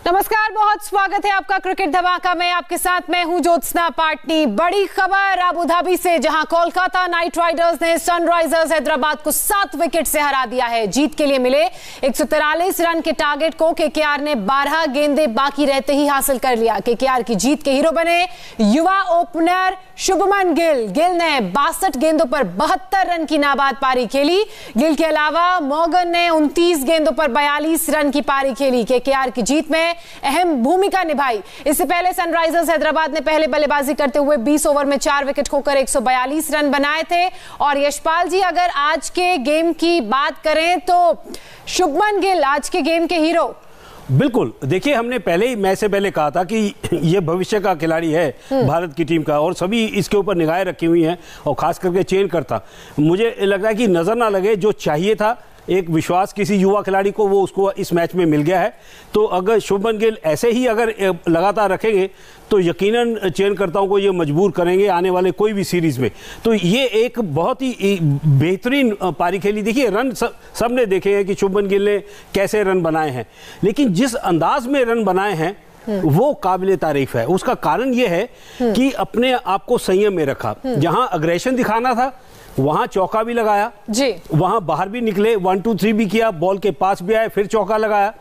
नमस्कार, बहुत स्वागत है आपका क्रिकेट धमाका में। आपके साथ मैं हूं ज्योत्सना पाटनी। बड़ी खबर अबू धाबी से, जहां कोलकाता नाइट राइडर्स ने सनराइजर्स हैदराबाद को 7 विकेट से हरा दिया है। जीत के लिए मिले 143 रन के टारगेट को केकेआर ने 12 गेंदें बाकी रहते ही हासिल कर लिया। केकेआर की जीत के हीरो बने युवा ओपनर शुभमन गिल। गिल ने 62 गेंदों पर 72 रन की नाबाद पारी खेली। गिल के अलावा मॉर्गन ने 29 गेंदों पर 42 रन की पारी खेली। केकेआर की जीत में अहम भूमिका निभाई। इससे पहले सनराइजर्स हैदराबाद ने पहले बल्लेबाजी करते हुए 20 ओवर में 4 विकेट खोकर 142 रन बनाए थे। और यशपाल जी, अगर आज के गेम की बात करें तो शुभमन गिल आज के गेम के हीरो। बिल्कुल, देखिए हमने पहले ही मैच से पहले कहा था कि ये भविष्य का खिलाड़ी है भारत की टीम का, और सभी इसके ऊपर निगाहें रखी हुई हैं, और खास करके चयन करता मुझे लगता है कि नजर ना लगे, जो चाहिए था एक विश्वास किसी युवा खिलाड़ी को, वो उसको इस मैच में मिल गया है। तो अगर शुभमन गिल ऐसे ही अगर लगातार रखेंगे तो यकीनन चयनकर्ताओं को ये मजबूर करेंगे आने वाले कोई भी सीरीज में। तो ये एक बहुत ही बेहतरीन पारी खेली। देखिए रन सब ने देखे हैं कि शुभमन गिल ने कैसे रन बनाए हैं, लेकिन जिस अंदाज में रन बनाए हैं वो काबिले तारीफ है। उसका कारण ये है कि अपने आप को संयम में रखा। जहां अग्रेशन दिखाना था वहां चौका भी लगाया जी, वहां बाहर भी निकले, 1 2 3 भी किया, बॉल के पास भी आए, फिर चौका लगाया।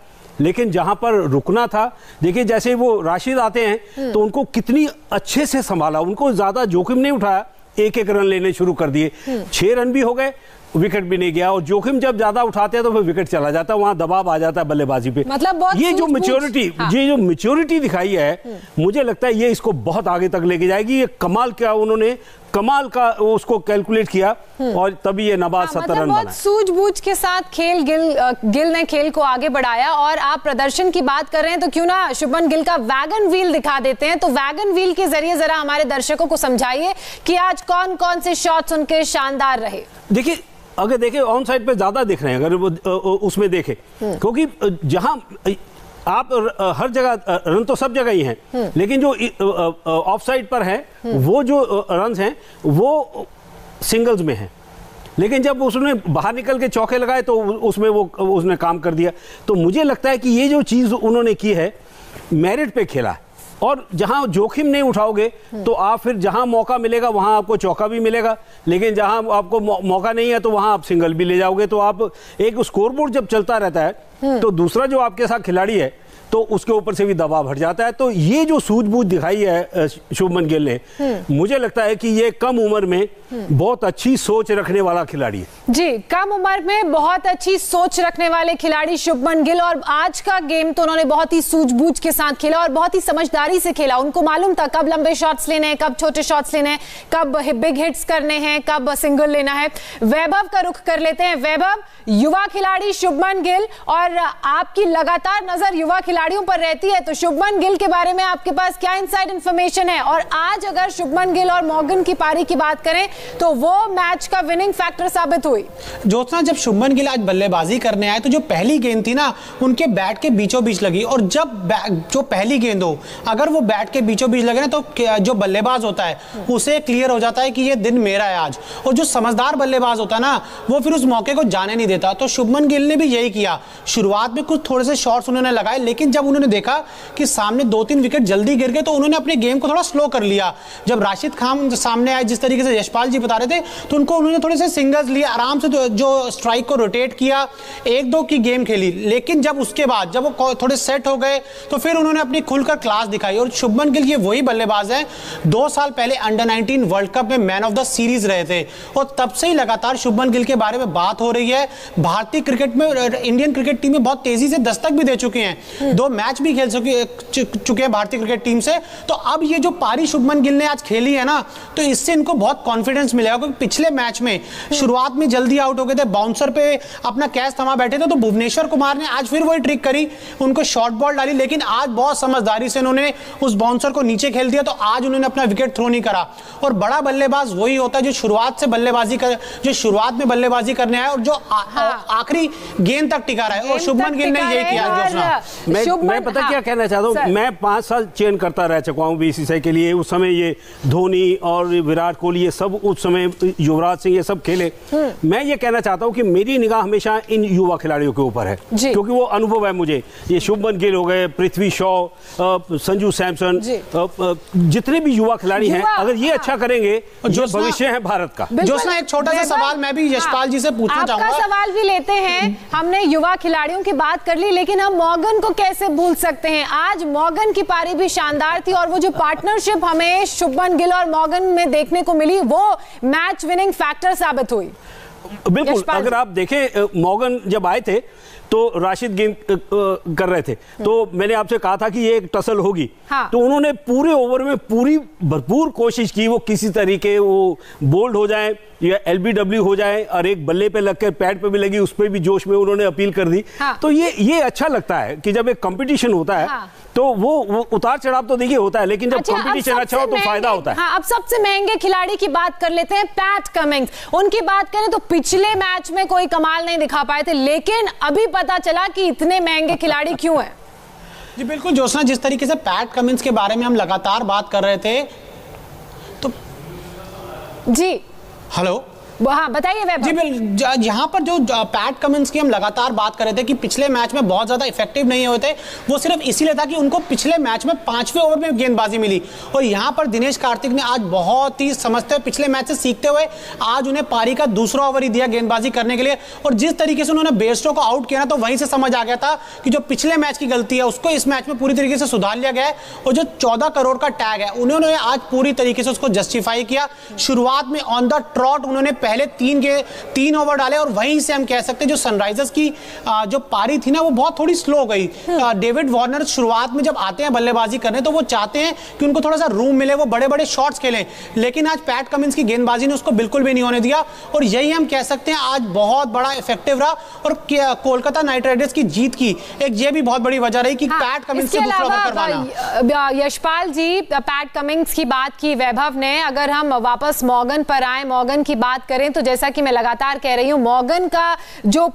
लेकिन जहां पर रुकना था, देखिए जैसे वो राशिद आते हैं तो उनको कितनी अच्छे से संभाला, उनको ज्यादा जोखिम नहीं उठाया, एक एक रन लेने शुरू कर दिए। 6 रन भी हो गए, विकेट भी नहीं गया। और जोखिम जब ज्यादा उठाते हैं तो फिर विकेट चला जाता है, वहां दबाव आ जाता है बल्लेबाजी पे। मतलब ये जो मैच्योरिटी दिखाई है, मुझे लगता है ये इसको बहुत आगे तक लेके जाएगी। ये कमाल क्या उन्होंने कमाल का उसको कैलकुलेट किया और तभी ये नवाज 70 रन बनाए। सूझबूझ के साथ गिल ने खेल को आगे बढ़ाया। और आप प्रदर्शन की बात कर रहे हैं तो क्यों ना शुभमन गिल का वैगन व्हील दिखा देते हैं। तो वैगन व्हील के जरिए जरा हमारे दर्शकों को समझाइए कि आज कौन कौन से शॉट्स उनके शानदार रहे। देखिए अगर देखें ऑन साइड पे ज्यादा दिख रहे हैं, अगर वो उसमें देखें, क्योंकि जहां आप हर जगह रन तो सब जगह ही हैं, लेकिन जो ऑफ साइड पर है वो जो रन हैं वो सिंगल्स में हैं। लेकिन जब उसने बाहर निकल के चौके लगाए तो उसमें वो उसने काम कर दिया। तो मुझे लगता है कि ये जो चीज उन्होंने की है, मेरिट पे खेला है। और जहां जोखिम नहीं उठाओगे तो आप फिर जहां मौका मिलेगा वहां आपको चौका भी मिलेगा, लेकिन जहां आपको मौका नहीं है तो वहां आप सिंगल भी ले जाओगे। तो आप एक स्कोरबोर्ड जब चलता रहता है तो दूसरा जो आपके साथ खिलाड़ी है तो उसके ऊपर से भी दबाव हट जाता है। तो ये जो सूझबूझ दिखाई है शुभमन गिल ने, मुझे लगता है कि ये कम उम्र में बहुत अच्छी सोच रखने वाला खिलाड़ी है। जी, कम उम्र में बहुत अच्छी सोच रखने वाले खिलाड़ी शुभमन गिल। और आज का गेम तो उन्होंने बहुत ही सूझबूझ के साथ खेला और बहुत ही समझदारी से खेला। उनको मालूम था कब लंबे शॉट्स लेने हैं, कब छोटे शॉट्स लेने हैं, कब बिग हिट्स करने हैं, कब सिंगल लेना है। वैभव का रुख कर लेते हैं। वैभव, युवा खिलाड़ी शुभमन गिल, और आपकी लगातार नजर युवा खिलाड़ियों पर रहती है, तो शुभमन गिल के बारे में आपके पास क्या इनसाइड इंफॉर्मेशन है? और आज अगर शुभमन गिल और मॉर्गन की पारी की बात करें तो वो मैच का विनिंग फैक्टर साबित हुई। ज्योत्सना, जब शुभमन गिल आज बल्लेबाजी करने आए तो जो पहली गेंद थी ना, उनके बैट के बीचों बीच लगी। और जब जो पहली गेंद हो अगर वो बैट के बीचों बीच लगे ना, तो जो बल्लेबाज होता है उसे क्लियर हो जाता है कि ये दिन मेरा है आज। और जो समझदार बल्लेबाज होता है ना, वो फिर उस मौके को जाने नहीं देता। तो शुभमन गिल ने भी यही किया। शुरुआत में कुछ थोड़े से शॉट्स उन्होंने लगाए, लेकिन जब उन्होंने देखा कि सामने 2-3 विकेट जल्दी गिर गए तो उन्होंने अपने गेम को थोड़ा स्लो कर लिया। जब राशिद खान सामने आए, जिस तरीके से यशपाल जी बता रहे थे, तो उन्होंने थोड़े से सिंगल्स लिए, आराम से जो स्ट्राइक को रोटेट किया, 1-2 की गेम खेली। लेकिन जब उसके बाद जब वो थोड़े सेट हो गए तो फिर उन्होंने अपनी खुलकर क्लास दिखाई। और शुभमन गिल ये वही बल्लेबाज हैं 2 साल पहले अंडर 19 वर्ल्ड कप में मैन ऑफ द सीरीज रहे थे। और तब से ही लगातार शुभमन गिल के बारे में बात हो रही है। भारतीय क्रिकेट में, इंडियन क्रिकेट टीम में बहुत तेजी से दस्तक भी दे चुके हैं, 2 मैच भी खेल चुके हैं भारतीय क्रिकेट टीम से। तो अब ये जो पारी शुभमन गिल ने आज खेली है ना, तो इससे इनको बहुत कॉन्फिडेंस मिलेगा। क्योंकि पिछले मैच में शुरुआत में जल्दी आउट हो गए थे, बाउंसर पे अपना कैच थमा बैठे थे, तो भुवनेश्वर कुमार ने आज फिर वही ट्रिक करी, उनको शॉर्ट बॉल डाली, लेकिन आज बहुत समझदारी से उन्होंने उस बाउंसर को नीचे खेल दिया। तो आज उन्होंने अपना विकेट थ्रो नहीं करा। और बड़ा बल्लेबाज वही होता है जो शुरुआत में बल्लेबाजी करने आया और जो आखिरी गेंद तक टिका रहा है। शुभमन गिल ने ये किया। मैं पता क्या कहना चाहता हूँ, मैं 5 साल चयन करता रह चुका हूँ बीसीसीआई के लिए। उस समय ये धोनी और विराट कोहली ये सब, उस समय युवराज सिंह, ये सब खेले। मैं ये कहना चाहता हूँ कि मेरी निगाह हमेशा इन युवा खिलाड़ियों के ऊपर है, क्योंकि वो अनुभव है मुझे। ये शुभमन गिल हो गए, पृथ्वी शॉ, संजू सैमसन, जितने भी युवा खिलाड़ी हैं, अगर ये अच्छा करेंगे जो भविष्य है भारत का। जोस्ना, एक छोटा सा सवाल मैं भी यशपाल जी से पूछना चाहूंगा। आपका सवाल भी लेते हैं। हमने युवा खिलाड़ियों की बात कर ली, लेकिन हम मॉर्गन को कैसे भूल सकते हैं। आज मॉर्गन की पारी भी शानदार थी और वो जो पार्टनरशिप हमें शुभमन गिल और मॉर्गन में देखने को मिली, वो मैच विनिंग फैक्टर साबित हुई। बिल्कुल, अगर आप देखें मॉर्गन जब आए थे तो राशिद गेंद कर रहे थे, तो मैंने आपसे कहा था कि ये एक टसल होगी। हाँ। तो उन्होंने पूरे ओवर में पूरी भरपूर कोशिश की वो किसी तरीके वो बोल्ड हो जाए या एलबीडब्ल्यू हो जाए, और एक बल्ले पे लगकर पैड पे भी लगी, उस पे भी जोश में उन्होंने अपील कर दी। हाँ। तो ये अच्छा लगता है कि जब एक कंपटीशन होता है। हाँ। तो वो उतार चढ़ाव तो देखिए होता है, लेकिन जब कंपटीशन अच्छा हो तो फायदा होता है। हाँ, अब सबसे महंगे खिलाड़ी की बात कर लेते हैं, पैट कमिंग्स। उनकी बात करें तो पिछले मैच में कोई कमाल नहीं दिखा पाए थे, लेकिन अभी पता चला कि इतने महंगे खिलाड़ी क्यों हैं। जी बिल्कुल जोस्ना, जिस तरीके से पैट कमिंस के बारे में हम लगातार बात कर रहे थे, तो जी हेलो, हाँ बताइए वैभव। जी यहाँ पर जो पैट कमिंस की हम लगातार बात कर रहे थे कि पिछले मैच में बहुत ज्यादा इफेक्टिव नहीं होते, वो सिर्फ इसीलिए था कि उनको पिछले मैच में 5वें ओवर में गेंदबाजी मिली। और यहाँ पर दिनेश कार्तिक ने आज बहुत ही समझते हुए, पिछले मैच से सीखते हुए, आज उन्हें पारी का दूसरा ओवर ही दिया गेंदबाजी करने के लिए। और जिस तरीके से उन्होंने बेस्टो को आउट किया ना, तो वहीं से समझ आ गया था कि जो पिछले मैच की गलती है उसको इस मैच में पूरी तरीके से सुधार लिया गया है। और जो 14 करोड़ का टैग है, उन्होंने आज पूरी तरीके से उसको जस्टिफाई किया। शुरुआत में ऑन द ट्रॉट उन्होंने पहले 3 ओवर डाले, और वहीं से हम कह सकते हैं जो सनराइजर्स की जो पारी थी ना, वो बहुत थोड़ी स्लो हो गई। डेविड वार्नर शुरुआत में जब आते हैं बल्लेबाजी करने, तो वो चाहते हैं कि उनको थोड़ा सा रूम मिले, वो बड़े बड़े शॉट्स खेलें, लेकिन आज पैट कमिंस की गेंदबाजी ने उसको बिल्कुल भी नहीं होने दिया। और यही हम कह सकते हैं आज बहुत बड़ा इफेक्टिव रहा। और कोलकाता नाइट राइडर्स की जीत की एक ये भी बहुत बड़ी वजह रही कि पैट कमिंस से दूसरा ओवर करवाना। यशपाल जी, पैट कमिंस की बात की वैभव ने, अगर हम वापस मॉर्गन पर आए, मॉर्गन की बात करें तो जैसा कि मैं लगातार कह रही हूं, मॉर्गन का जो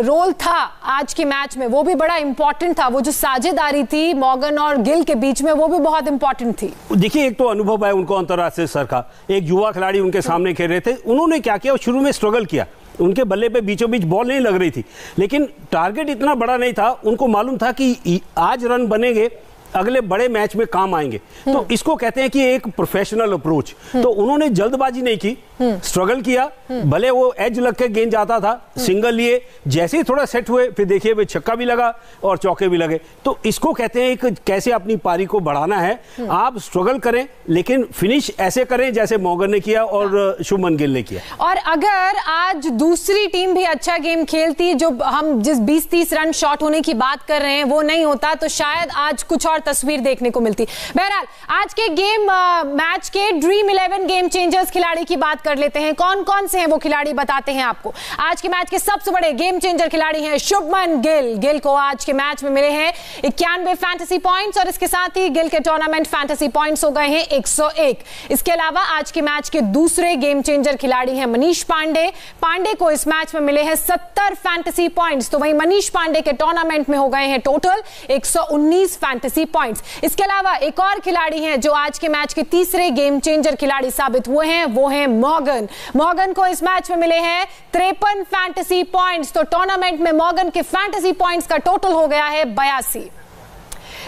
रोल था आज के मैच में वो भी बड़ा इंपॉर्टेंट था। वो जो साझेदारी थी मॉर्गन और गिल के बीच में, वो भी बहुत इंपॉर्टेंट थी। देखिए, एक तो अनुभव है उनको अंतरराष्ट्रीय स्तर का, एक युवा खिलाड़ी उनके सामने खेल रहे थे। उन्होंने क्या किया, शुरू में स्ट्रगल किया, उनके बल्ले पे बीचों बीच बॉल नहीं लग रही थी, लेकिन टारगेट इतना बड़ा नहीं था। उनको मालूम था कि आज रन बनेंगे, अगले बड़े मैच में काम आएंगे। तो इसको कहते हैं कि एक प्रोफेशनल अप्रोच। तो उन्होंने जल्दबाजी नहीं की, स्ट्रगल किया, भले वो एज लग के गेंद जाता था, सिंगल लिए, जैसे ही थोड़ा सेट हुए, फिर देखिए वे छक्का भी लगा और चौके भी लगे। तो इसको कहते हैं कि कैसे अपनी पारी को बढ़ाना है। आप स्ट्रगल करें, लेकिन फिनिश ऐसे करें जैसे मॉर्गन ने किया और शुभमन गिल ने किया। और अगर आज दूसरी टीम भी अच्छा गेम खेलती, जो हम जिस 20-30 रन शॉट होने की बात कर रहे हैं वो नहीं होता, तो शायद आज कुछ और तस्वीर देखने को मिलती। बहरहाल आज के गेम मैच के ड्रीम 11 गेम चेंजर्स खिलाड़ी की बात कर लेते हैं। कौन कौन से हैं वो खिलाड़ी, बताते हैं आपको। आज के मैच के सबसे बड़े गेम चेंजर खिलाड़ी हैं शुभमन गिल। गिल को आज के मैच में मिले हैं 91 फैंटेसी पॉइंट्स, और इसके साथ ही गिल के टूर्नामेंट फैंटेसी पॉइंट्स हो गए हैं 101। इसके अलावा आज के मैच के दूसरे गेम चेंजर खिलाड़ी हैं मनीष पांडे। पांडे को इस मैच में मिले हैं 70 फैंटेसी पॉइंट्स, तो वहीं मनीष पांडे के टूर्नामेंट में हो गए हैं टोटल 119 फैंटेसी पॉइंट्स। इसके अलावा एक और खिलाड़ी हैं जो आज के मैच के तीसरे गेम चेंजर खिलाड़ी साबित हुए हैं, वो हैं मॉर्गन। मॉर्गन को इस मैच में मिले हैं 53 फैंटेसी पॉइंट्स, तो टूर्नामेंट में मॉर्गन के फैंटेसी पॉइंट्स का टोटल हो गया है 82।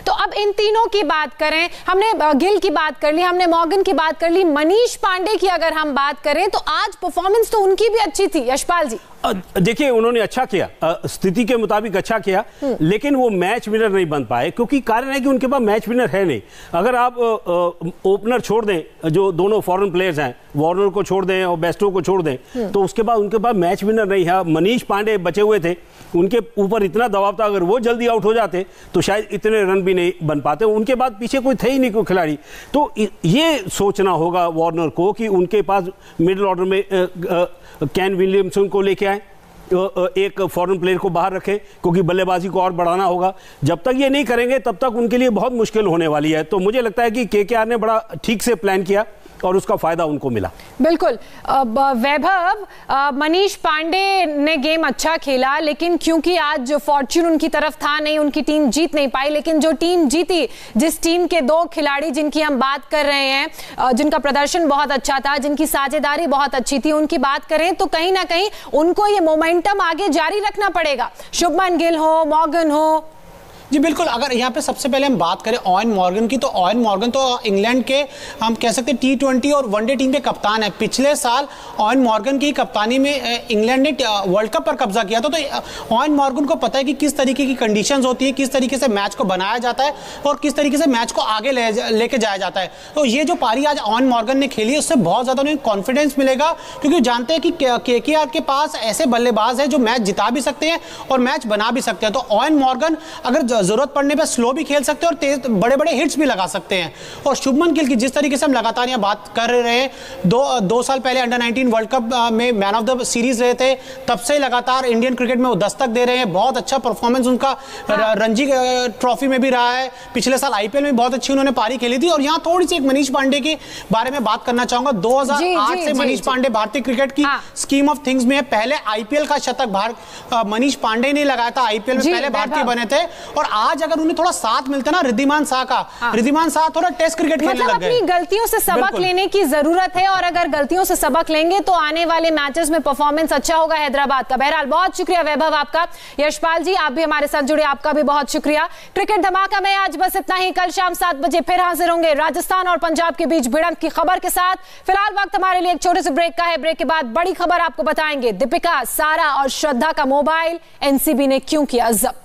तो अब इन तीनों की बात करें, हमने गिल की बात कर ली, हमने मॉर्गन की बात कर ली, मनीष पांडे की अगर हम बात करें तो आज परफॉर्मेंस तो उनकी भी अच्छी थी। यशपाल जी, देखिए उन्होंने अच्छा किया, स्थिति के मुताबिक अच्छा किया, लेकिन वो मैच विनर नहीं बन पाए, क्योंकि कारण है कि उनके पास मैच विनर है नहीं। अगर आप ओपनर छोड़ दें, जो दोनों फॉरेन प्लेयर्स हैं, वार्नर को छोड़ दें और बेस्टो को छोड़ दें, तो उसके बाद उनके पास मैच विनर नहीं है। मनीष पांडे बचे हुए थे, उनके ऊपर इतना दबाव था, अगर वो जल्दी आउट हो जाते तो शायद इतने रन भी नहीं बन पाते। उनके बाद पीछे कोई थे ही नहीं कोई खिलाड़ी। तो ये सोचना होगा वार्नर को कि उनके पास मिडिल ऑर्डर में कैन विलियमसन को लेके आए, एक फॉरेन प्लेयर को बाहर रखें, क्योंकि बल्लेबाजी को और बढ़ाना होगा। जब तक ये नहीं करेंगे तब तक उनके लिए बहुत मुश्किल होने वाली है। तो मुझे लगता है कि केकेआर ने बड़ा ठीक से प्लान किया और उसका फायदा उनको मिला। बिल्कुल वैभव, मनीष पांडे ने गेम अच्छा खेला, लेकिन क्योंकि आज फॉर्च्यून उनकी तरफ था नहीं, उनकी टीम जीत नहीं पाई। लेकिन जो टीम जीती, जिस टीम के दो खिलाड़ी जिनकी हम बात कर रहे हैं, जिनका प्रदर्शन बहुत अच्छा था, जिनकी साझेदारी बहुत अच्छी थी, उनकी बात करें तो कहीं ना कहीं उनको ये मोमेंटम आगे जारी रखना पड़ेगा। शुभमन गिल हो, मॉर्गन हो। जी बिल्कुल, अगर यहाँ पे सबसे पहले हम बात करें ऑयन मॉर्गन की, तो ऑयन मॉर्गन तो इंग्लैंड के हम कह सकते हैं T20 और वनडे टीम के कप्तान है। पिछले साल ऑयन मॉर्गन की कप्तानी में इंग्लैंड ने वर्ल्ड कप पर कब्जा किया था। तो ऑयन मॉर्गन को पता है कि किस तरीके की कंडीशंस होती है, किस तरीके से मैच को बनाया जाता है और किस तरीके से मैच को आगे लेके जाया जाता है। तो ये जो पारी आज ऑयन मॉर्गन ने खेली, उससे बहुत ज़्यादा उन्हें कॉन्फिडेंस मिलेगा, क्योंकि जानते हैं कि KKR के पास ऐसे बल्लेबाज है जो मैच जिता भी सकते हैं और मैच बना भी सकते हैं। तो ऑयन मॉर्गन अगर जरूरत पड़ने पे स्लो भी खेल सकते हैं और तेज बड़े बड़े हिट्स भी लगा सकते हैं। और शुभमन गिल की जिस तरीके से हम लगातार यहाँ बात कर रहे हैं, दो साल पहले अंडर-19 वर्ल्ड कप में मैन ऑफ द सीरीज रहे थे, तब से लगातार इंडियन क्रिकेट में वो दस्तक दे रहे हैं। बहुत अच्छा परफॉर्मेंस उनका रणजी ट्रॉफी में भी रहा है। पिछले साल IPL में बहुत अच्छी उन्होंने पारी खेली थी। और यहाँ थोड़ी सी एक मनीष पांडे के बारे में बात करना चाहूंगा। 2008 से मनीष पांडे भारतीय क्रिकेट की स्कीम ऑफ थिंग्स में पहले IPL का शतक मनीष पांडे ने लगाया था। IPL में पहले भारतीय बने थे। और आज अगर उन्हें थोड़ा साथ मिलता ना रिद्धिमान शाह का, रिद्धिमान शाह थोड़ा टेस्ट क्रिकेट खेलने लग गए। अपनी गलतियों से सबक लेने की जरूरत है, और अगर गलतियों से सबक लेंगे तो आने वाले मैचेस में परफॉर्मेंस अच्छा होगा हैदराबाद का। बहरहाल बहुत शुक्रिया वैभव आपका। यशपाल जी आप भी हमारे साथ जुड़े, आपका भी बहुत शुक्रिया। क्रिकेट धमाका में आज बस इतना ही। कल शाम 7 बजे फिर हाजिर होंगे राजस्थान और पंजाब के बीच भिड़ंत की खबर के साथ। फिलहाल वक्त हमारे लिए एक छोटे से ब्रेक का है। ब्रेक के बाद बड़ी खबर आपको बताएंगे। दीपिका, सारा और श्रद्धा का मोबाइल NCB ने क्यों किया जब्त।